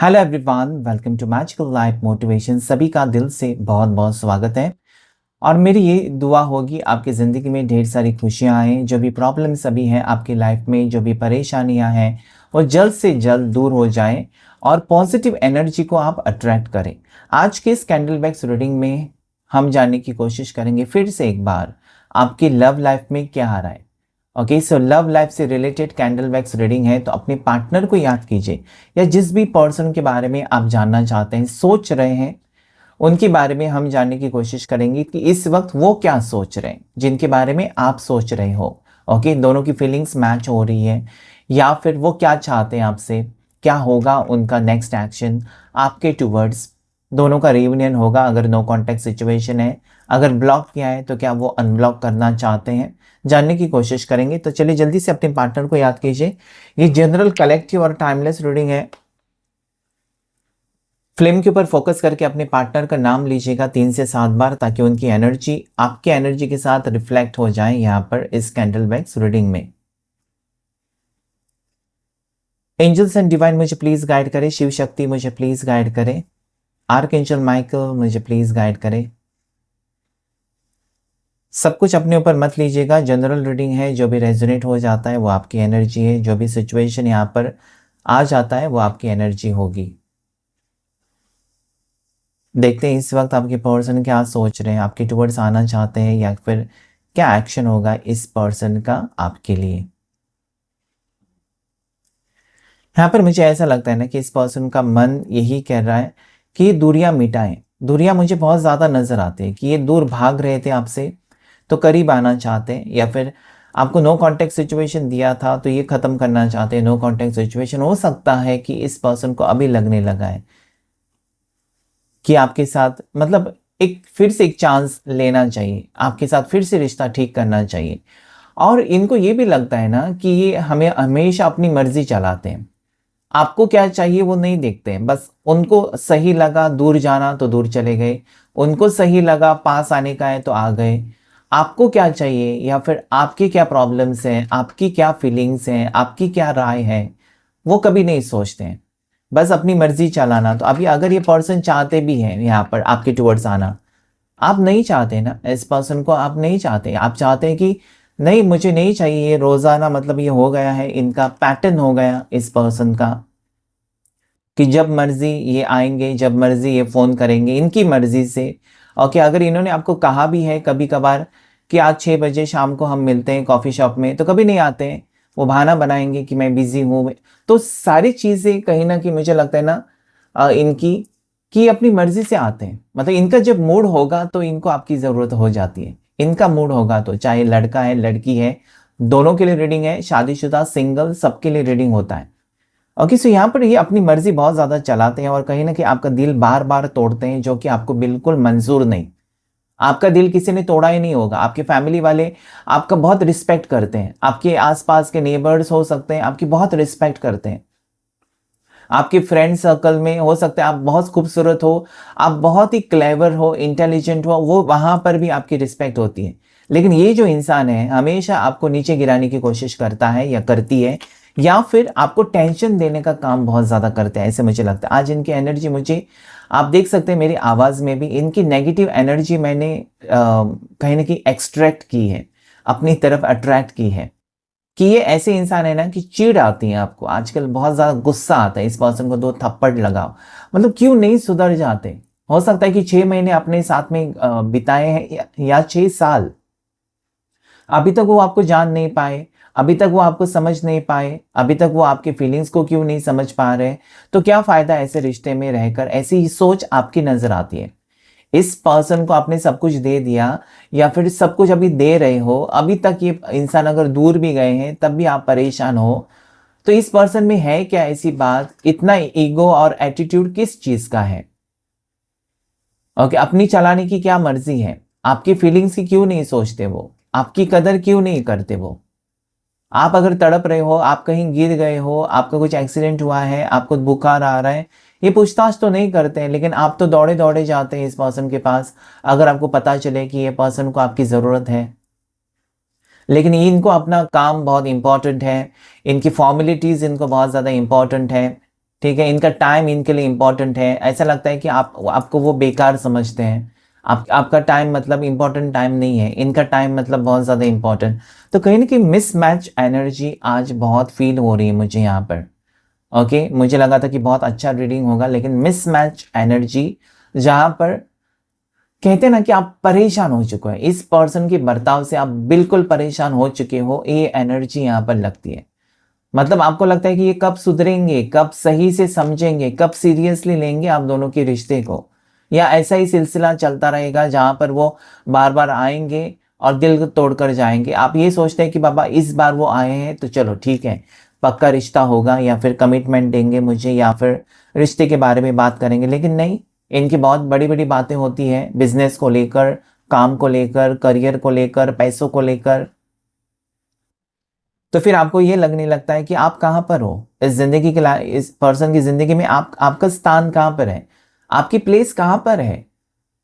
Hello everyone, welcome to magical life motivation. सभी का दिल से बहुत बहुत स्वागत है। और मेरी ये दुआ होगी आपकी ज़िंदगी में ढेर सारी खुशियाँ आएँ। जो भी प्रॉब्लम्स अभी हैं आपकी लाइफ में, जो भी परेशानियाँ हैं, वो जल्द से जल्द दूर हो जाएं और पॉजिटिव एनर्जी को आप अट्रैक्ट करें। आज के इस कैंडल वैक्स रीडिंग में हम जानने की कोशिश करेंगे फिर से एक बार आपकी लव लाइफ में क्या आ रहा है। ओके, सो लव लाइफ से रिलेटेड कैंडल वैक्स रीडिंग है, तो अपने पार्टनर को याद कीजिए या जिस भी पर्सन के बारे में आप जानना चाहते हैं, सोच रहे हैं, उनके बारे में हम जानने की कोशिश करेंगे कि इस वक्त वो क्या सोच रहे हैं जिनके बारे में आप सोच रहे हो। ओके, दोनों की फीलिंग्स मैच हो रही है या फिर वो क्या चाहते हैं आपसे, क्या होगा उनका नेक्स्ट एक्शन आपके टूवर्ड्स। दोनों का रियूनियन होगा अगर नो कॉन्टैक्ट सिचुएशन है, अगर ब्लॉक किया है तो क्या वो अनब्लॉक करना चाहते हैं, जानने की कोशिश करेंगे। तो चलिए जल्दी से अपने पार्टनर को याद कीजिए। ये जनरल, कलेक्टिव और टाइमलेस रीडिंग है। फ्लेम के ऊपर फोकस करके अपने पार्टनर का नाम लीजिएगा 3 से 7 बार, ताकि उनकी एनर्जी आपकी एनर्जी के साथ रिफ्लेक्ट हो जाए यहाँ पर इस कैंडल वैक्स रीडिंग में। एंजल्स एंड डिवाइन मुझे प्लीज गाइड करें। शिव शक्ति मुझे प्लीज गाइड करें। आर्क एंजल माइकल मुझे प्लीज गाइड करें। सब कुछ अपने ऊपर मत लीजिएगा, जनरल रीडिंग है। जो भी रेजोनेट हो जाता है वो आपकी एनर्जी है, जो भी सिचुएशन यहाँ पर आ जाता है वो आपकी एनर्जी होगी। देखते हैं इस वक्त आपके पर्सन क्या सोच रहे हैं, आपके टुवर्ड्स आना चाहते हैं या फिर क्या एक्शन होगा इस पर्सन का आपके लिए। यहाँ पर मुझे ऐसा लगता है ना कि इस पर्सन का मन यही कह रहा है कि ये दूरियां मिटाएं। दूरियां मुझे बहुत ज़्यादा नज़र आती है कि ये दूर भाग रहे थे आपसे तो करीब आना चाहते हैं, या फिर आपको नो कॉन्टैक्ट सिचुएशन दिया था तो ये ख़त्म करना चाहते हैं। नो कॉन्टैक्ट सिचुएशन हो सकता है कि इस पर्सन को अभी लगने लगा है कि आपके साथ मतलब एक फिर से एक चांस लेना चाहिए, आपके साथ फिर से रिश्ता ठीक करना चाहिए। और इनको ये भी लगता है ना कि ये हमें हमेशा अपनी मर्जी चलाते हैं, आपको क्या चाहिए वो नहीं देखते हैं। बस उनको सही लगा दूर जाना तो दूर चले गए, उनको सही लगा पास आने का है तो आ गए। आपको क्या चाहिए या फिर आपकी क्या प्रॉब्लम्स हैं, आपकी क्या फीलिंग्स हैं, आपकी क्या राय है, वो कभी नहीं सोचते हैं। बस अपनी मर्जी चलाना। तो अभी अगर ये पर्सन चाहते भी हैं यहाँ पर आपके टुवर्ड्स आना, आप नहीं चाहते ना इस पर्सन को, आप नहीं चाहते। आप चाहते हैं कि नहीं, मुझे नहीं चाहिए ये रोज़ाना, मतलब ये हो गया है, इनका पैटर्न हो गया इस पर्सन का कि जब मर्जी ये आएंगे, जब मर्जी ये फ़ोन करेंगे, इनकी मर्जी से। ओके, अगर इन्होंने आपको कहा भी है कभी कभार कि आज 6 बजे शाम को हम मिलते हैं कॉफ़ी शॉप में, तो कभी नहीं आते हैं। वो बहाना बनाएंगे कि मैं बिज़ी हूँ। तो सारी चीज़ें कहीं ना कहीं मुझे लगता है ना इनकी कि अपनी मर्जी से आते हैं। मतलब इनका जब मूड होगा तो इनको आपकी ज़रूरत हो जाती है। इनका मूड होगा तो, चाहे लड़का है लड़की है, दोनों के लिए रीडिंग है, शादीशुदा सिंगल सबके लिए रीडिंग होता है। ओके, सो यहाँ पर ये अपनी मर्जी बहुत ज़्यादा चलाते हैं और कहीं ना कहीं आपका दिल बार बार तोड़ते हैं, जो कि आपको बिल्कुल मंजूर नहीं। आपका दिल किसी ने तोड़ा ही नहीं होगा। आपके फैमिली वाले आपका बहुत रिस्पेक्ट करते हैं, आपके आसपास के नेबर्स हो सकते हैं आपकी बहुत रिस्पेक्ट करते हैं, आपके फ्रेंड सर्कल में हो सकता है आप बहुत खूबसूरत हो, आप बहुत ही क्लेवर हो, इंटेलिजेंट हो, वो वहाँ पर भी आपकी रिस्पेक्ट होती है। लेकिन ये जो इंसान है हमेशा आपको नीचे गिराने की कोशिश करता है या करती है, या फिर आपको टेंशन देने का काम बहुत ज़्यादा करते हैं, ऐसे मुझे लगता है। आज इनकी एनर्जी मुझे, आप देख सकते हैं मेरी आवाज़ में भी इनकी नेगेटिव एनर्जी मैंने कहीं ना कहीं एक्सट्रैक्ट की है, अपनी तरफ अट्रैक्ट की है। कि ये ऐसे इंसान है ना कि चिढ़ आती है आपको, आजकल बहुत ज़्यादा गुस्सा आता है, इस पर्सन को 2 थप्पड़ लगाओ। मतलब क्यों नहीं सुधर जाते। हो सकता है कि 6 महीने अपने साथ में बिताए हैं या 6 साल, अभी तक वो आपको जान नहीं पाए, अभी तक वो आपको समझ नहीं पाए, अभी तक वो आपके फीलिंग्स को क्यों नहीं समझ पा रहे। तो क्या फ़ायदा ऐसे रिश्ते में रहकर। ऐसी ही सोच आपकी नज़र आती है। इस पर्सन को आपने सब कुछ दे दिया या फिर सब कुछ अभी दे रहे हो, अभी तक ये इंसान अगर दूर भी गए हैं तब भी आप परेशान हो। तो इस पर्सन में है क्या ऐसी बात, इतना ईगो और एटीट्यूड किस चीज़ का है। ओके, अपनी चलाने की क्या मर्जी है, आपकी फीलिंग्स की क्यों नहीं सोचते वो, आपकी कदर क्यों नहीं करते वो। आप अगर तड़प रहे हो, आप कहीं गिर गए हो, आपका कुछ एक्सीडेंट हुआ है, आपको बुखार आ रहा है, ये पूछताछ तो नहीं करते हैं, लेकिन आप तो दौड़े दौड़े जाते हैं इस पर्सन के पास अगर आपको पता चले कि ये पर्सन को आपकी ज़रूरत है। लेकिन इनको अपना काम बहुत इंपॉर्टेंट है, इनकी फॉर्मेलिटीज़ इनको बहुत ज़्यादा इंपॉर्टेंट है। ठीक है, इनका टाइम इनके लिए इम्पोर्टेंट है। ऐसा लगता है कि आपको वो बेकार समझते हैं। आपका टाइम मतलब इम्पोर्टेंट टाइम नहीं है, इनका टाइम मतलब बहुत ज़्यादा इम्पोर्टेंट। तो कहीं ना कहीं मिसमैच एनर्जी आज बहुत फील हो रही है मुझे यहाँ पर। ओके, मुझे लगा था कि बहुत अच्छा रीडिंग होगा, लेकिन मिसमैच एनर्जी, जहाँ पर कहते हैं ना कि आप परेशान हो चुके हैं, इस पर्सन के बर्ताव से आप बिल्कुल परेशान हो चुके हो, ये एनर्जी यहाँ पर लगती है। मतलब आपको लगता है कि ये कब सुधरेंगे, कब सही से समझेंगे, कब सीरियसली लेंगे आप दोनों के रिश्ते को, या ऐसा ही सिलसिला चलता रहेगा जहां पर वो बार बार आएंगे और दिल तोड़ कर जाएंगे। आप ये सोचते हैं कि बाबा इस बार वो आए हैं तो चलो ठीक है, पक्का रिश्ता होगा, या फिर कमिटमेंट देंगे मुझे, या फिर रिश्ते के बारे में बात करेंगे। लेकिन नहीं, इनकी बहुत बड़ी बड़ी बातें होती है, बिजनेस को लेकर, काम को लेकर, करियर को लेकर, पैसों को लेकर। तो फिर आपको ये लगने लगता है कि आप कहाँ पर हो इस जिंदगी के, इस पर्सन की जिंदगी में, आपका स्थान कहाँ पर है, आपकी प्लेस कहाँ पर है।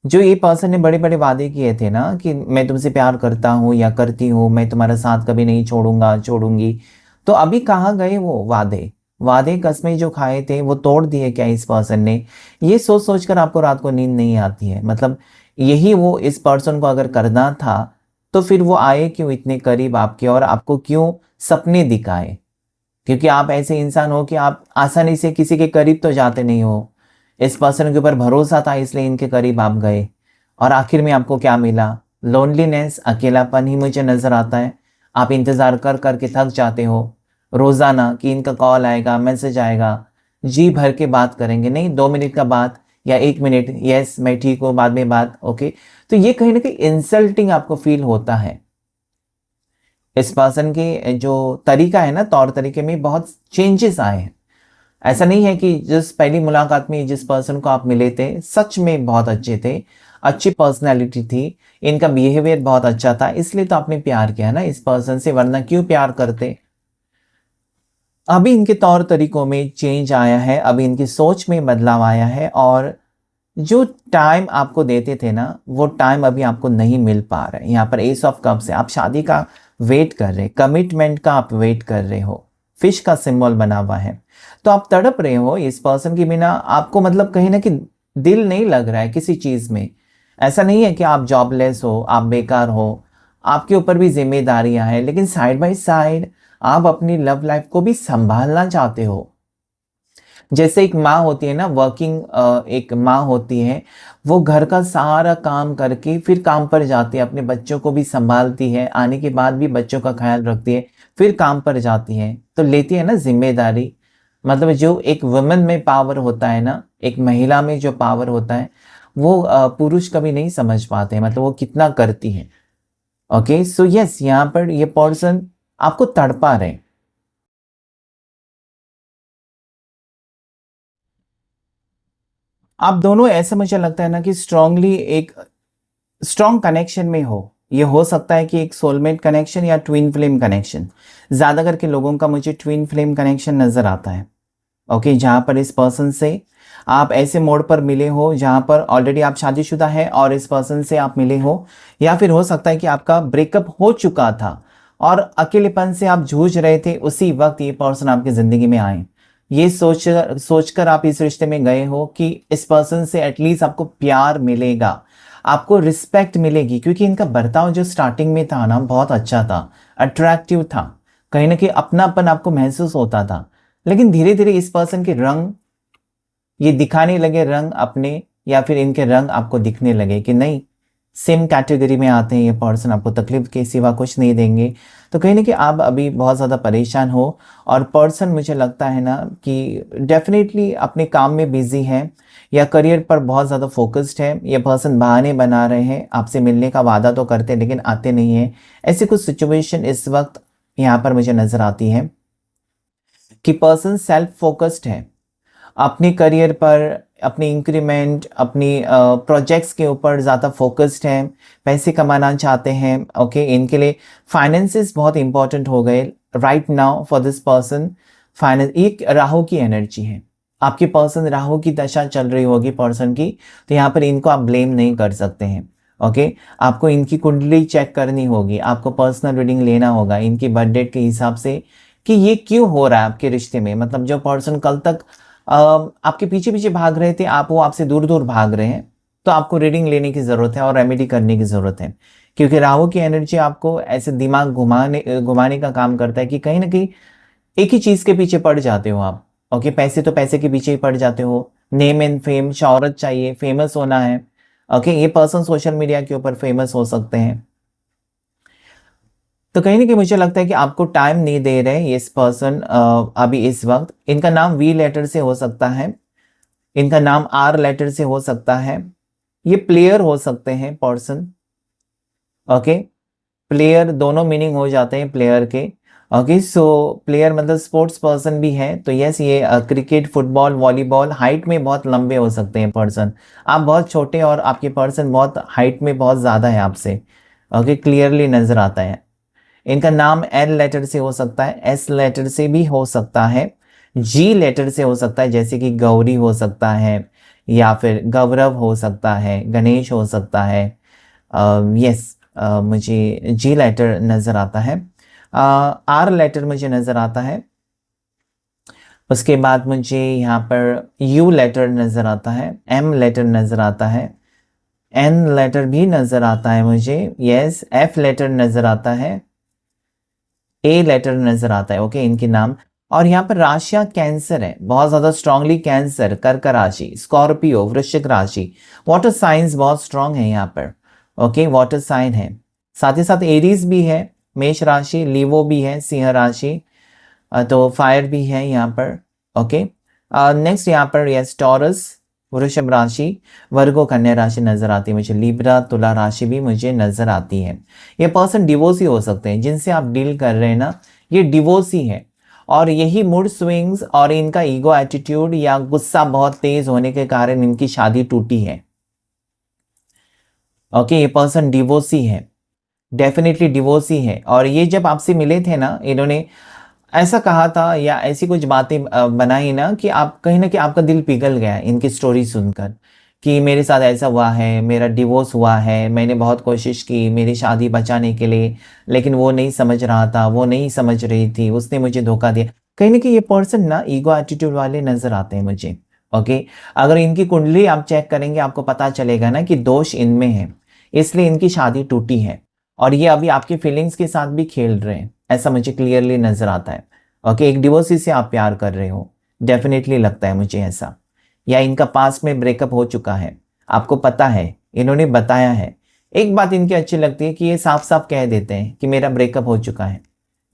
जो ये पर्सन ने बड़े बड़े वादे किए थे ना कि मैं तुमसे प्यार करता हूँ या करती हूँ, मैं तुम्हारा साथ कभी नहीं छोड़ूंगा छोड़ूंगी, तो अभी कहाँ गए वो वादे? वादे कसमें जो खाए थे वो तोड़ दिए क्या इस पर्सन ने? ये सोच सोच कर आपको रात को नींद नहीं आती है। मतलब यही वो इस पर्सन को अगर करना था, तो फिर वो आए क्यों इतने करीब आपके, और आपको क्यों सपने दिखाए? क्योंकि आप ऐसे इंसान हो कि आप आसानी से किसी के करीब तो जाते नहीं हो। इस पर्सन के ऊपर भरोसा था इसलिए इनके करीब आप गए, और आखिर में आपको क्या मिला? लोनलीनेस, अकेलापन ही मुझे नजर आता है। आप इंतजार कर करके थक जाते हो रोजाना कि इनका कॉल आएगा, मैसेज आएगा, जी भर के बात करेंगे, नहीं 2 मिनट का बात या 1 मिनट, यस मैं ठीक हूँ बाद में बात, ओके। तो ये कहीं ना कहीं इंसल्टिंग आपको फील होता है। इस पर्सन के जो तरीका है ना, तौर तरीके में बहुत चेंजेस आए हैं। ऐसा नहीं है कि जिस पहली मुलाकात में जिस पर्सन को आप मिले थे सच में बहुत अच्छे थे, अच्छी पर्सनैलिटी थी, इनका बिहेवियर बहुत अच्छा था, इसलिए तो आपने प्यार किया ना इस पर्सन से, वरना क्यों प्यार करते? अभी इनके तौर तरीकों में चेंज आया है, अभी इनकी सोच में बदलाव आया है, और जो टाइम आपको देते थे ना वो टाइम अभी आपको नहीं मिल पा रहा है। यहाँ पर एस ऑफ कप्स है, आप शादी का वेट कर रहे, कमिटमेंट का आप वेट कर रहे हो, फिश का सिंबल बना हुआ है, तो आप तड़प रहे हो इस पर्सन के बिना। आपको मतलब कहीं ना कि दिल नहीं लग रहा है किसी चीज में। ऐसा नहीं है कि आप जॉबलेस हो, आप बेकार हो, आपके ऊपर भी जिम्मेदारियां हैं, लेकिन साइड बाय साइड आप अपनी लव लाइफ को भी संभालना चाहते हो। जैसे एक माँ होती है ना, वर्किंग एक माँ होती है, वो घर का सारा काम करके फिर काम पर जाती है, अपने बच्चों को भी संभालती है, आने के बाद भी बच्चों का ख्याल रखती है, फिर काम पर जाती है, तो लेती है ना जिम्मेदारी। मतलब जो एक वुमेन में पावर होता है ना, एक महिला में जो पावर होता है, वो पुरुष कभी नहीं समझ पाते हैं, मतलब वो कितना करती है। ओके, सो यस, यहाँ पर ये पर्सन आपको तड़पा रहे। आप दोनों ऐसा मुझे लगता है ना कि स्ट्रांगली एक स्ट्रॉन्ग कनेक्शन में हो। ये हो सकता है कि एक सोलमेट कनेक्शन या ट्विन फ्लेम कनेक्शन। ज़्यादा करके लोगों का मुझे ट्विन फ्लेम कनेक्शन नज़र आता है। ओके, जहाँ पर इस पर्सन से आप ऐसे मोड़ पर मिले हो जहाँ पर ऑलरेडी आप शादीशुदा है और इस पर्सन से आप मिले हो, या फिर हो सकता है कि आपका ब्रेकअप हो चुका था और अकेलेपन से आप जूझ रहे थे, उसी वक्त ये पर्सन आपकी ज़िंदगी में आए। ये सोचकर आप इस रिश्ते में गए हो कि इस पर्सन से एटलीस्ट आपको प्यार मिलेगा, आपको रिस्पेक्ट मिलेगी, क्योंकि इनका बर्ताव जो स्टार्टिंग में था ना बहुत अच्छा था, अट्रैक्टिव था, कहीं ना कहीं अपनापन आपको महसूस होता था। लेकिन धीरे धीरे इस पर्सन के रंग ये दिखाने लगे, रंग अपने, या फिर इनके रंग आपको दिखने लगे कि नहीं, सेम कैटेगरी में आते हैं ये पर्सन, आपको तकलीफ के सिवा कुछ नहीं देंगे। तो कहीं ना कहीं आप अभी बहुत ज़्यादा परेशान हो, और पर्सन मुझे लगता है ना कि डेफिनेटली अपने काम में बिजी है या करियर पर बहुत ज़्यादा फोकस्ड है। ये पर्सन बहाने बना रहे हैं, आपसे मिलने का वादा तो करते हैं लेकिन आते नहीं हैं। ऐसी कुछ सिचुएशन इस वक्त यहाँ पर मुझे नज़र आती है कि पर्सन सेल्फ फोकस्ड है, अपने करियर पर, अपनी इंक्रीमेंट, अपनी प्रोजेक्ट्स के ऊपर ज़्यादा फोकस्ड हैं, पैसे कमाना चाहते हैं। ओके, इनके लिए फाइनेंसेस बहुत इंपॉर्टेंट हो गए right now for this person. Finance एक राहु की एनर्जी है, आपके पर्सन राहु की दशा चल रही होगी पर्सन की, तो यहाँ पर इनको आप ब्लेम नहीं कर सकते हैं। ओके, आपको इनकी कुंडली चेक करनी होगी, आपको पर्सनल रीडिंग लेना होगा इनकी बर्थ डेट के हिसाब से कि ये क्यों हो रहा है आपके रिश्ते में। मतलब जो पर्सन कल तक आपके पीछे पीछे भाग रहे थे, आप वो आपसे दूर दूर भाग रहे हैं, तो आपको रीडिंग लेने की ज़रूरत है और रेमेडी करने की ज़रूरत है। क्योंकि राहु की एनर्जी आपको ऐसे दिमाग घुमाने का काम करता है कि कहीं ना कहीं एक ही चीज़ के पीछे पड़ जाते हो आप। ओके, पैसे तो पैसे के पीछे ही पड़ जाते हो, नेम एंड फेम, शोहरत चाहिए, फेमस होना है। ओके, ये पर्सन सोशल मीडिया के ऊपर फेमस हो सकते हैं। तो कहीं ना कहीं मुझे लगता है कि आपको टाइम नहीं दे रहे इस पर्सन अभी इस वक्त। इनका नाम वी लेटर से हो सकता है, इनका नाम आर लेटर से हो सकता है। ये प्लेयर हो सकते हैं पर्सन। ओके, प्लेयर दोनों मीनिंग हो जाते हैं प्लेयर के। ओके, सो प्लेयर मतलब स्पोर्ट्स पर्सन भी है, तो यस ये क्रिकेट, फुटबॉल, वॉलीबॉल, हाइट में बहुत लंबे हो सकते हैं पर्सन। आप बहुत छोटे और आपके पर्सन बहुत हाइट में बहुत ज़्यादा है आपसे। ओके, क्लियरली नज़र आता है। इनका नाम एल लेटर से हो सकता है, एस लेटर से भी हो सकता है, जी लेटर से हो सकता है, जैसे कि गौरी हो सकता है, या फिर गौरव हो सकता है, गणेश हो सकता है। यस, मुझे जी लेटर नज़र आता है, आर लेटर मुझे नज़र आता है। उसके बाद मुझे यहाँ पर यू लेटर नज़र आता है, एम लेटर नज़र आता है, एन लेटर भी नज़र आता है मुझे। यस, एफ लेटर नज़र आता है, ए लेटर नजर आता है। ओके, इनके नाम। और यहाँ पर राशियां कैंसर है, बहुत ज्यादा स्ट्रांगली कैंसर, कर्क राशि, स्कॉर्पियो, वृश्चिक राशि, वाटर साइंस बहुत स्ट्रांग है यहाँ पर। ओके, वाटर साइन है। साथ ही साथ एरीज भी है, मेष राशि, लीवो भी है, सिंह राशि, तो फायर भी है यहाँ पर। ओके, नेक्स्ट यहाँ पर यस टॉरस, वृषभ राशि, वर्गो, कन्या राशि नजर आती है मुझे, लिब्रा, तुला राशि भी मुझे नजर आती है। ये पर्सन डिवोर्सी हो सकते हैं, जिनसे आप डील कर रहे हैं ना, ये डिवोर्सी है। और यही मूड स्विंग्स और इनका ईगो एटीट्यूड या गुस्सा बहुत तेज होने के कारण इनकी शादी टूटी है। ओके, ये पर्सन डिवोर्सी है, डेफिनेटली डिवोर्सी है। और ये जब आपसे मिले थे ना, इन्होंने ऐसा कहा था या ऐसी कुछ बातें बनाई ना कि आप कहीं ना कहीं आपका दिल पिघल गया इनकी स्टोरी सुनकर, कि मेरे साथ ऐसा हुआ है, मेरा डिवोर्स हुआ है, मैंने बहुत कोशिश की मेरी शादी बचाने के लिए, लेकिन वो नहीं समझ रहा था, वो नहीं समझ रही थी, उसने मुझे धोखा दिया। कहीं ना कहीं ये पर्सन ना ईगो एटीट्यूड वाले नजर आते हैं मुझे। ओके, अगर इनकी कुंडली आप चेक करेंगे आपको पता चलेगा ना कि दोष इनमें है, इसलिए इनकी शादी टूटी है। और ये अभी आपकी फीलिंग्स के साथ भी खेल रहे हैं, ऐसा मुझे क्लियरली नजर आता है। ओके, एक डिवोर्सी से आप प्यार कर रहे हो, डेफिनेटली लगता है मुझे ऐसा। या इनका पास्ट में ब्रेकअप हो चुका है, आपको पता है, इन्होंने बताया है। एक बात इनकी अच्छी लगती है कि ये साफ साफ कह देते हैं कि मेरा ब्रेकअप हो चुका है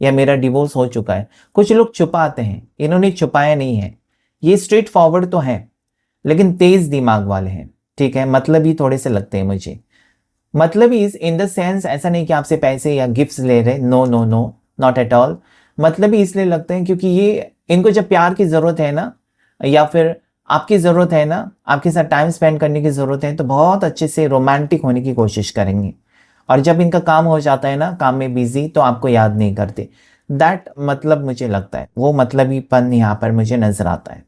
या मेरा डिवोर्स हो चुका है। कुछ लोग छुपाते हैं, इन्होंने छुपाया नहीं है। ये स्ट्रेट फॉरवर्ड तो है, लेकिन तेज दिमाग वाले हैं। ठीक है, मतलब ही थोड़े से लगते हैं मुझे। मतलब इज इन द सेंस ऐसा नहीं कि आपसे पैसे या गिफ्ट्स ले रहे, no no no, not at all. मतलब ही इसलिए लगते हैं क्योंकि ये इनको जब प्यार की ज़रूरत है ना, या फिर आपकी ज़रूरत है ना, आपके साथ टाइम स्पेंड करने की ज़रूरत है, तो बहुत अच्छे से रोमांटिक होने की कोशिश करेंगे। और जब इनका काम हो जाता है ना, काम में बिजी, तो आपको याद नहीं करते। दैट मतलब मुझे लगता है, वो मतलबीपन यहाँ पर मुझे नजर आता है।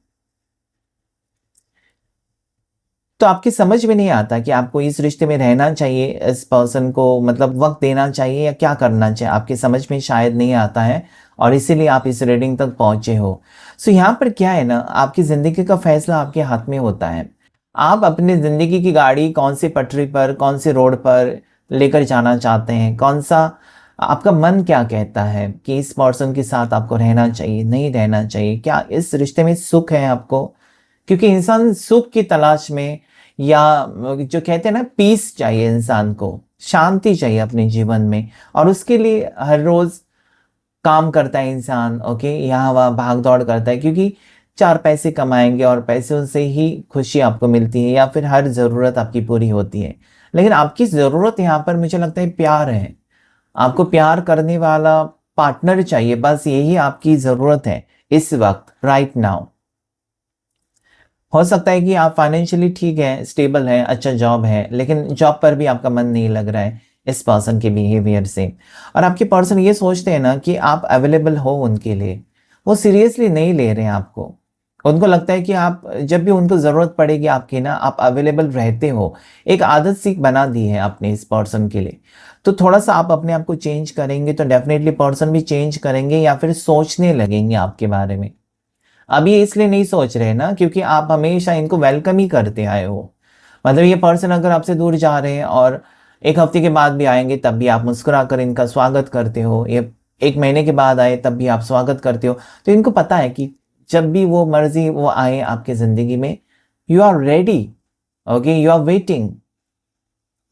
तो आपकी समझ में नहीं आता कि आपको इस रिश्ते में रहना चाहिए, इस पर्सन को मतलब वक्त देना चाहिए या क्या करना चाहिए, आपकी समझ में शायद नहीं आता है, और इसीलिए आप इस रीडिंग तक पहुंचे हो। सो यहाँ पर क्या है ना, आपकी ज़िंदगी का फैसला आपके हाथ में होता है। आप अपनी ज़िंदगी की गाड़ी कौन सी पटरी पर, कौन सी रोड पर लेकर जाना चाहते हैं, कौन सा आपका मन क्या कहता है कि इस पर्सन के साथ आपको रहना चाहिए, नहीं रहना चाहिए, क्या इस रिश्ते में सुख है आपको। क्योंकि इंसान सुख की तलाश में, या जो कहते हैं ना पीस चाहिए इंसान को, शांति चाहिए अपने जीवन में, और उसके लिए हर रोज काम करता है इंसान। ओके, यहाँ वहाँ भाग दौड़ करता है, क्योंकि चार पैसे कमाएंगे और पैसों से ही खुशी आपको मिलती है या फिर हर ज़रूरत आपकी पूरी होती है। लेकिन आपकी ज़रूरत यहाँ पर मुझे लगता है प्यार है। आपको प्यार करने वाला पार्टनर चाहिए, बस यही आपकी ज़रूरत है इस वक्त, राइट नाउ। हो सकता है कि आप फाइनेंशियली ठीक है, स्टेबल है, अच्छा जॉब है, लेकिन जॉब पर भी आपका मन नहीं लग रहा है इस पर्सन के बिहेवियर से। और आपके पर्सन ये सोचते हैं ना कि आप अवेलेबल हो उनके लिए, वो सीरियसली नहीं ले रहे हैं आपको। उनको लगता है कि आप जब भी उनको ज़रूरत पड़ेगी आपकी ना, आप अवेलेबल रहते हो। एक आदत सी बना दी है आपने इस पर्सन के लिए। तो थोड़ा सा आप अपने आप को चेंज करेंगे तो डेफिनेटली पर्सन भी चेंज करेंगे, या फिर सोचने लगेंगे आपके बारे में। अभी इसलिए नहीं सोच रहे ना क्योंकि आप हमेशा इनको वेलकम ही करते आए हो। मतलब ये पर्सन अगर आपसे दूर जा रहे हैं और 1 हफ्ते के बाद भी आएंगे तब भी आप मुस्कुरा कर इनका स्वागत करते हो, ये 1 महीने के बाद आए तब भी आप स्वागत करते हो। तो इनको पता है कि जब भी वो मर्जी वो आए आपके ज़िंदगी में, you are ready, okay, you are waiting,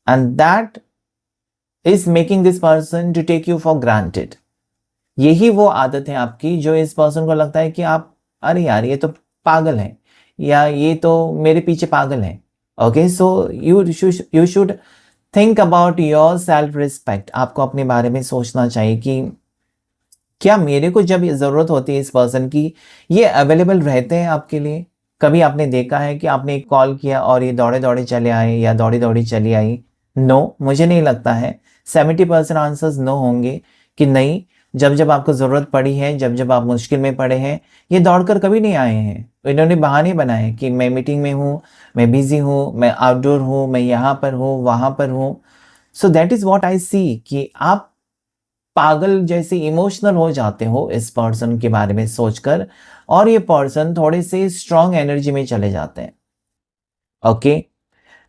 and that is making this person to take you for granted. यही वो आदत है आपकी जो इस पर्सन को लगता है कि आप, अरे यार ये तो पागल है, या ये तो मेरे पीछे पागल है। Okay, so you should think about your self respect. आपको अपने बारे में सोचना चाहिए कि क्या मेरे को जब ज़रूरत होती है इस पर्सन की, ये अवेलेबल रहते हैं आपके लिए। कभी आपने देखा है कि आपने एक कॉल किया और ये दौड़े दौड़े चले आए या दौड़ी दौड़ी चली आई? नो, मुझे नहीं लगता है। 70% आंसर्स नो होंगे कि नहीं, जब जब आपको ज़रूरत पड़ी है, जब जब आप मुश्किल में पड़े हैं, ये दौड़कर कभी नहीं आए हैं। इन्होंने बहाने बनाए कि मैं मीटिंग में हूँ, मैं बिज़ी हूँ, मैं आउटडोर हूँ, मैं यहाँ पर हूँ, वहाँ पर हूँ। So that is what I see कि आप पागल जैसे इमोशनल हो जाते हो इस पर्सन के बारे में सोचकर, और ये पर्सन थोड़े से स्ट्रॉन्ग एनर्जी में चले जाते हैं। ओके,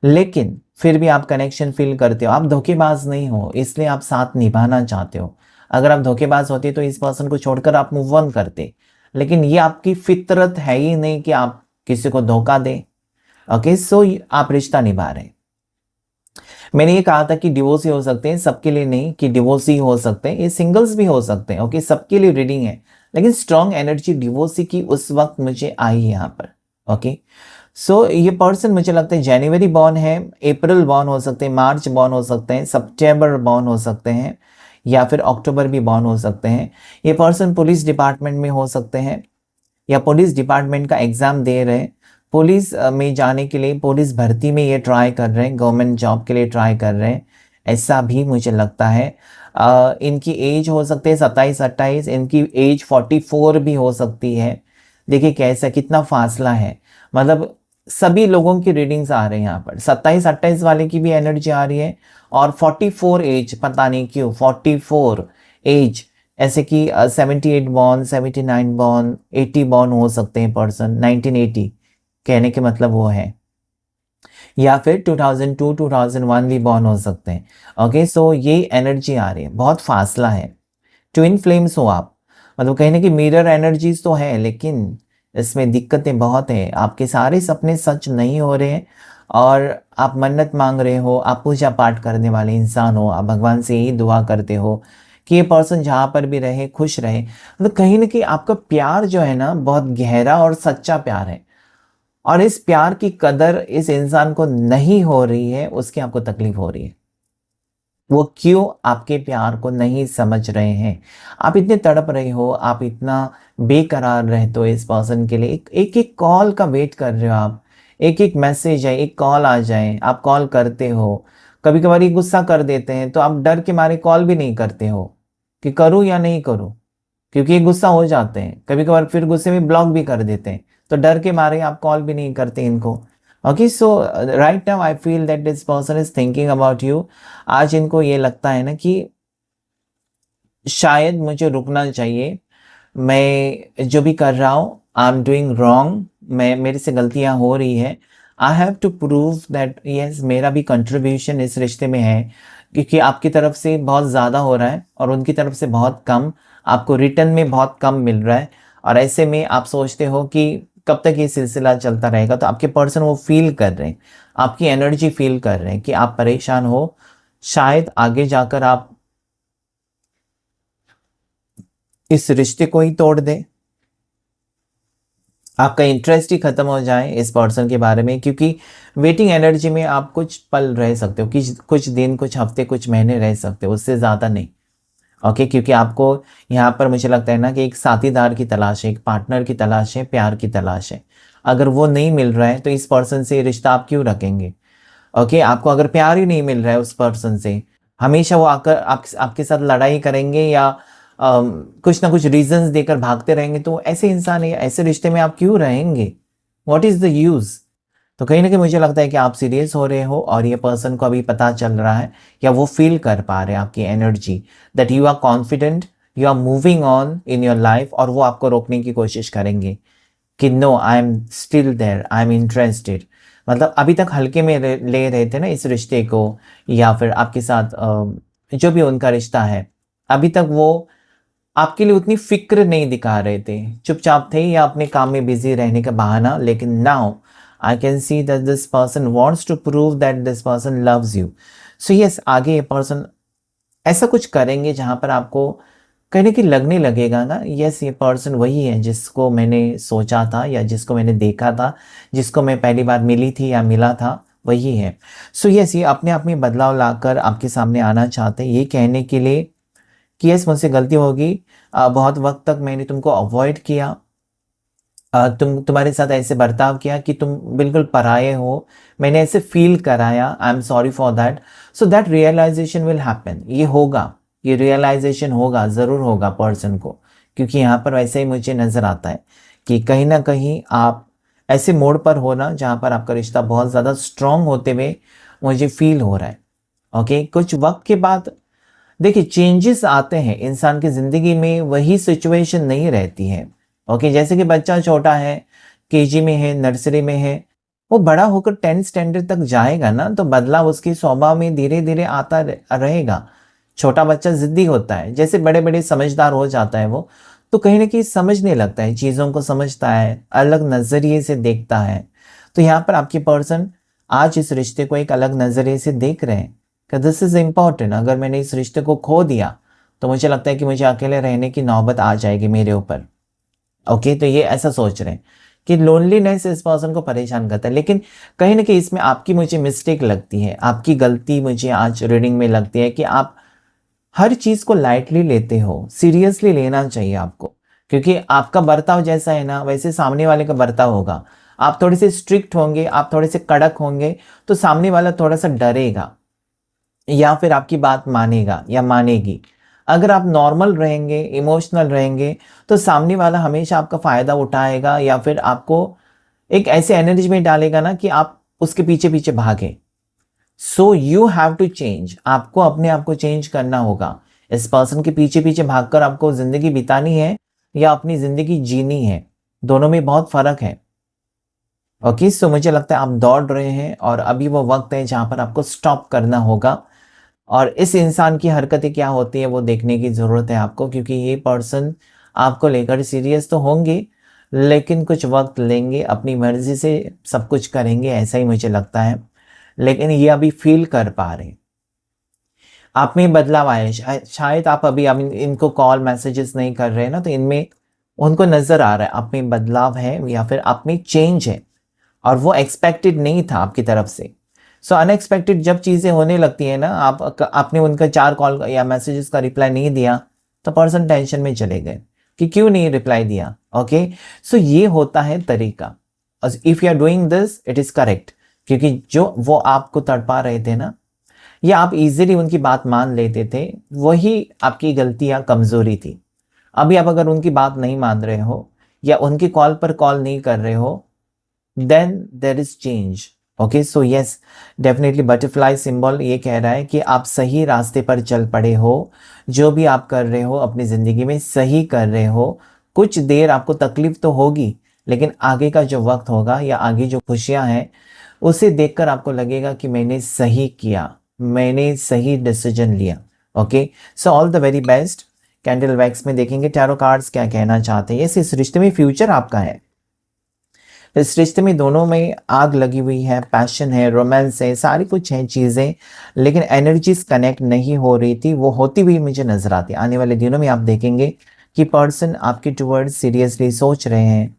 लेकिन फिर भी आप कनेक्शन फील करते हो, आप धोखेबाज नहीं हो, इसलिए आप साथ निभाना चाहते हो। अगर आप धोखेबाज होते तो इस पर्सन को छोड़कर आप मूव ऑन करते, लेकिन ये आपकी फितरत है ही नहीं कि आप किसी को धोखा दें। ओके, सो आप रिश्ता निभा रहे हैं। मैंने ये कहा था कि डिवोर्स ही हो सकते हैं, सबके लिए नहीं कि डिवोर्स ही हो सकते हैं, ये सिंगल्स भी हो सकते हैं। ओके, सबके लिए रीडिंग है, लेकिन स्ट्रॉन्ग एनर्जी डिवोर्स की उस वक्त मुझे आई यहाँ पर। ओके, सो ये पर्सन मुझे लगता है जनवरी बॉर्न है, अप्रैल बॉर्न हो सकते हैं, मार्च बॉर्न हो सकते हैं, सितंबर बॉर्न हो सकते हैं, या फिर अक्टूबर भी बॉर्न हो सकते हैं। ये पर्सन पुलिस डिपार्टमेंट में हो सकते हैं, या पुलिस डिपार्टमेंट का एग्ज़ाम दे रहे हैं, पुलिस में जाने के लिए, पुलिस भर्ती में ये ट्राई कर रहे हैं, गवर्नमेंट जॉब के लिए ट्राई कर रहे हैं, ऐसा भी मुझे लगता है। इनकी एज हो सकती है 27-28, इनकी एज 44 भी हो सकती है। देखिए कैसा कितना फासला है, मतलब सभी लोगों की रीडिंग्स आ रहे हैं यहाँ पर। 27-28 वाले की भी एनर्जी आ रही है, और 44 एज, पता नहीं क्यों 44 एज, ऐसे कि 78 बॉर्न, 79 बॉर्न, 80 बॉर्न हो सकते हैं पर्सन, 1980 कहने के मतलब वो है, या फिर 2002 2001 भी बॉर्न हो सकते हैं। ओके, सो ये एनर्जी आ रही है, बहुत फासला है। ट्विन फ्लेम्स हो आप, मतलब कहीं ना कि मिरर एनर्जीज तो है, लेकिन इसमें दिक्कतें बहुत हैं। आपके सारे सपने सच नहीं हो रहे हैं, और आप मन्नत मांग रहे हो, आप पूजा पाठ करने वाले इंसान हो, आप भगवान से यही दुआ करते हो कि ये पर्सन जहाँ पर भी रहे खुश रहे। मतलब कहीं ना कहीं आपका प्यार जो है ना बहुत गहरा और सच्चा प्यार है, और इस प्यार की कदर इस इंसान को नहीं हो रही है, उसकी आपको तकलीफ हो रही है। वो क्यों आपके प्यार को नहीं समझ रहे हैं? आप इतने तड़प रहे हो, आप इतना बेकरार रहते हो इस पर्सन के लिए, एक एक कॉल का वेट कर रहे हो आप, एक एक मैसेज है, एक कॉल आ जाए, आप कॉल करते हो। कभी कभार ये गुस्सा कर देते हैं तो आप डर के मारे कॉल भी नहीं करते हो कि करूँ या नहीं करूँ, क्योंकि ये गुस्सा हो जाते हैं कभी कभार, फिर गुस्से में ब्लॉक भी कर देते हैं, तो डर के मारे आप कॉल भी नहीं करते इनको। Okay, so right now I feel that this person is thinking about you. आज इनको ये लगता है ना कि शायद मुझे रुकना चाहिए, मैं जो भी कर रहा हूँ आई एम डूइंग रॉन्ग, मैं मेरे से गलतियाँ हो रही है, I have to prove that yes मेरा भी कंट्रीब्यूशन इस रिश्ते में है, क्योंकि आपकी तरफ से बहुत ज़्यादा हो रहा है और उनकी तरफ से बहुत कम, आपको रिटर्न में बहुत कम मिल रहा है। और ऐसे में आप सोचते हो कि कब तक ये सिलसिला चलता रहेगा, तो आपके पर्सन वो फील कर रहे हैं, आपकी एनर्जी फील कर रहे हैं कि आप परेशान हो, शायद आगे जाकर आप इस रिश्ते को ही तोड़ दें, आपका इंटरेस्ट ही खत्म हो जाए इस पर्सन के बारे में, क्योंकि वेटिंग एनर्जी में आप कुछ पल रह सकते हो, कुछ दिन, कुछ हफ्ते, कुछ महीने रह सकते हो, उससे ज़्यादा नहीं। ओके, क्योंकि आपको यहाँ पर मुझे लगता है ना कि एक साथीदार की तलाश है, एक पार्टनर की तलाश है, प्यार की तलाश है। अगर वो नहीं मिल रहा है तो इस पर्सन से रिश्ता आप क्यों रखेंगे? ओके, आपको अगर प्यार ही नहीं मिल रहा है उस पर्सन से, हमेशा वो आकर आपके साथ लड़ाई करेंगे या कुछ ना कुछ रीजंस देकर भागते रहेंगे, तो ऐसे इंसान या ऐसे रिश्ते में आप क्यों रहेंगे? What is the use? तो कहीं ना कहीं मुझे लगता है कि आप सीरियस हो रहे हो, और ये पर्सन को अभी पता चल रहा है, या वो फील कर पा रहे हैं आपकी energy, that you are confident, you are moving on in your life, और वो आपको रोकने की कोशिश करेंगे कि no I am still there, I am interested. मतलब अभी तक हल्के में ले रहे थे ना इस रिश्ते को, या फिर आपके साथ जो भी उनका रिश्ता है, अभी तक वो आपके लिए उतनी फिक्र नहीं दिखा रहे थे, चुपचाप थे या अपने काम में बिजी रहने का बहाना। लेकिन now I can see that this person wants to prove that this person loves you. So yes, आगे ये पर्सन ऐसा कुछ करेंगे जहां पर आपको कहीं ना कहीं लगने लगेगा ना, यस ये पर्सन वही है जिसको मैंने सोचा था या जिसको मैंने देखा था, जिसको मैं पहली बार मिली थी या मिला था, वही है। सो यस, ये अपने आप में बदलाव लाकर आपके सामने आना चाहते हैं, ये कहने के लिए कि यस मुझसे गलती होगी, बहुत वक्त तक मैंने तुमको अवॉइड किया, तुम्हारे साथ ऐसे बर्ताव किया कि तुम बिल्कुल पराये हो, मैंने ऐसे फील कराया, I am sorry for that. So that realization will happen, ये होगा, ये रियलाइजेशन होगा, ज़रूर होगा पर्सन को, क्योंकि यहाँ पर वैसे ही मुझे नज़र आता है कि कहीं ना कहीं आप ऐसे मोड़ पर हो ना जहाँ पर आपका रिश्ता बहुत ज़्यादा स्ट्रांग होते हुए मुझे फील हो रहा है। ओके, कुछ वक्त के बाद देखिए चेंजेस आते हैं इंसान की ज़िंदगी में, वही सिचुएशन नहीं रहती है। ओके, जैसे कि बच्चा छोटा है, केजी में है, नर्सरी में है, वो बड़ा होकर 10th स्टैंडर्ड तक जाएगा ना, तो बदलाव उसके स्वभाव में धीरे धीरे आता रहेगा। छोटा बच्चा जिद्दी होता है, जैसे बड़े बड़े समझदार हो जाता है वो, तो कहीं ना कहीं समझने लगता है, चीज़ों को समझता है, अलग नज़रिए से देखता है। तो यहाँ पर आपके पर्सन आज इस रिश्ते को एक अलग नज़रिए से देख रहे हैं कि दिस इज़ इम्पॉर्टेंट। अगर मैंने इस रिश्ते को खो दिया तो मुझे लगता है कि मुझे अकेले रहने की नौबत आ जाएगी मेरे ऊपर। ओके, तो ये ऐसा सोच रहे हैं कि लोनलीनेस इस पर्सन को परेशान करता है। लेकिन कहीं ना कहीं इसमें आपकी मुझे मिस्टेक लगती है, आपकी गलती मुझे आज रीडिंग में लगती है कि आप हर चीज़ को लाइटली लेते हो, सीरियसली लेना चाहिए आपको, क्योंकि आपका बर्ताव जैसा है ना वैसे सामने वाले का बर्ताव होगा। आप थोड़े से स्ट्रिक्ट होंगे, आप थोड़े से कड़क होंगे, तो सामने वाला थोड़ा सा डरेगा या फिर आपकी बात मानेगा या मानेगी। अगर आप नॉर्मल रहेंगे, इमोशनल रहेंगे, तो सामने वाला हमेशा आपका फ़ायदा उठाएगा या फिर आपको एक ऐसे एनर्जी में डालेगा ना कि आप उसके पीछे पीछे भागे। So you have to change, आपको अपने आप को चेंज करना होगा। इस पर्सन के पीछे पीछे भागकर आपको ज़िंदगी बितानी है या अपनी ज़िंदगी जीनी है, दोनों में बहुत फ़र्क है। ओके, सो मुझे लगता है आप दौड़ रहे हैं और अभी वो वक्त है जहाँ पर आपको स्टॉप करना होगा, और इस इंसान की हरकतें क्या होती है वो देखने की ज़रूरत है आपको, क्योंकि ये पर्सन आपको लेकर सीरियस तो होंगे लेकिन कुछ वक्त लेंगे, अपनी मर्ज़ी से सब कुछ करेंगे, ऐसा ही मुझे लगता है। लेकिन ये अभी फील कर पा रहे हैं, आप में बदलाव आए। शायद आप अभी इनको कॉल मैसेजेस नहीं कर रहे हैं ना, तो इनमें उनको नज़र आ रहा है आप में बदलाव है या फिर आप में चेंज है, और वो एक्सपेक्टेड नहीं था आपकी तरफ से। सो अनएक्सपेक्टेड जब चीज़ें होने लगती हैं ना, आपने उनका 4 कॉल या मैसेजेस का रिप्लाई नहीं दिया, तो पर्सन टेंशन में चले गए कि क्यों नहीं रिप्लाई दिया। ओके, सो ये होता है तरीका। If you are doing this it is correct, क्योंकि जो वो आपको तड़पा रहे थे ना, या आप इजीली उनकी बात मान लेते थे, वही आपकी गलती या कमज़ोरी थी। अभी आप अगर उनकी बात नहीं मान रहे हो या उनकी कॉल पर कॉल नहीं कर रहे हो, then there is change. Okay, so yes, definitely butterfly symbol ये कह रहा है कि आप सही रास्ते पर चल पड़े हो, जो भी आप कर रहे हो अपनी ज़िंदगी में सही कर रहे हो। कुछ देर आपको तकलीफ तो होगी, लेकिन आगे का जो वक्त होगा या आगे जो खुशियां हैं उसे देखकर आपको लगेगा कि मैंने सही किया, मैंने सही डिसीजन लिया। Okay, so all the very best. Candle wax में देखेंगे टैरो कार्ड्स क्या कहना चाहते हैं। यस, इस रिश्ते में फ्यूचर आपका है, इस रिश्ते में दोनों में आग लगी हुई है, पैशन है, रोमांस है, सारी कुछ है चीज़ें, लेकिन एनर्जीज कनेक्ट नहीं हो रही थी, वो होती हुई मुझे नजर आती है। आने वाले दिनों में आप देखेंगे कि पर्सन आपके टुवर्ड्स सीरियसली सोच रहे हैं।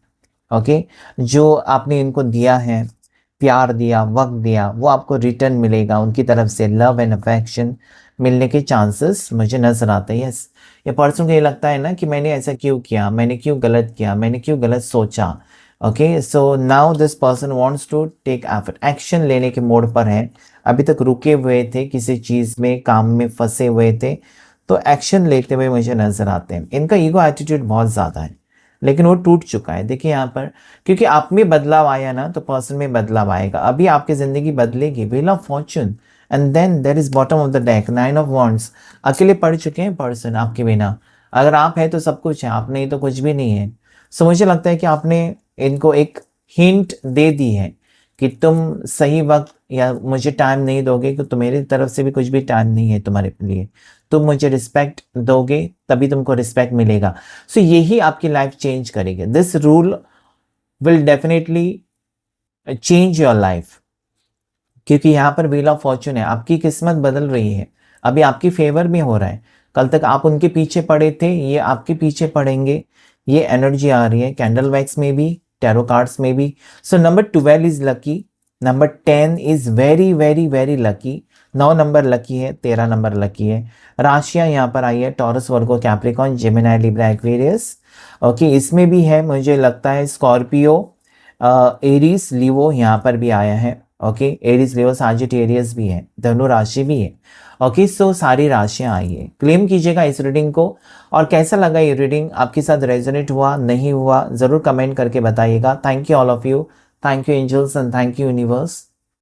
ओके, जो आपने इनको दिया है, प्यार दिया, वक्त दिया, वो आपको रिटर्न मिलेगा, उनकी तरफ से लव एंड अफेक्शन मिलने के चांसेस मुझे नजर आते हैं। यस, ये पर्सन को ये लगता है ना कि मैंने ऐसा क्यों किया, मैंने क्यों गलत किया, मैंने क्यों गलत सोचा। Okay, so now this person wants to take effort, action लेने के मोड पर है। अभी तक रुके हुए थे, किसी चीज़ में, काम में फंसे हुए थे, तो एक्शन लेते हुए मुझे नज़र आते हैं। इनका ईगो एटीट्यूड बहुत ज़्यादा है, लेकिन वो टूट चुका है। देखिए यहाँ पर, क्योंकि आप में बदलाव आया ना, तो पर्सन में बदलाव आएगा। अभी आपकी ज़िंदगी बदलेगी, wheel of fortune, and then there is bottom of the deck, 9 of wands. अकेले पड़ चुके हैं पर्सन आपके बिना। अगर आप हैं तो सब कुछ है, आप नहीं तो कुछ भी नहीं है। सो मुझे लगता है कि आपने इनको एक हिंट दे दी है कि तुम सही वक्त या मुझे टाइम नहीं दोगे, कि तो मेरी तरफ से भी कुछ भी टाइम नहीं है तुम्हारे लिए, तुम मुझे रिस्पेक्ट दोगे तभी तुमको रिस्पेक्ट मिलेगा। सो यही आपकी लाइफ चेंज करेगी। This rule will definitely change your life, क्योंकि यहाँ पर व्हील ऑफ फॉर्चून है, आपकी किस्मत बदल रही है, अभी आपकी फेवर में हो रहा है। कल तक आप उनके पीछे पड़े थे, ये आपके पीछे पड़ेंगे, ये एनर्जी आ रही है कैंडल वैक्स में भी, टैरो कार्ड्स में भी। So number 12 is lucky, number 10 is very very very lucky, 9 number lucky है, 13 नंबर लकी है। राशियां यहाँ पर आई है Taurus, Virgo, Capricorn, Gemini, Libra, Aquarius. Okay, इसमें भी है मुझे लगता है स्कॉर्पियो, एरीज, लिवो यहाँ पर भी आया है। ओके, एरीज, लिवो, साजिटेरियस भी है, धनु राशि भी है। ओके, सो सारी राशियां आई है। क्लेम कीजिएगा इस रीडिंग को, और कैसा लगा ये रीडिंग, आपके साथ रेजोनेट हुआ नहीं हुआ, जरूर कमेंट करके बताइएगा। Thank you all of you, thank you angels and thank you universe.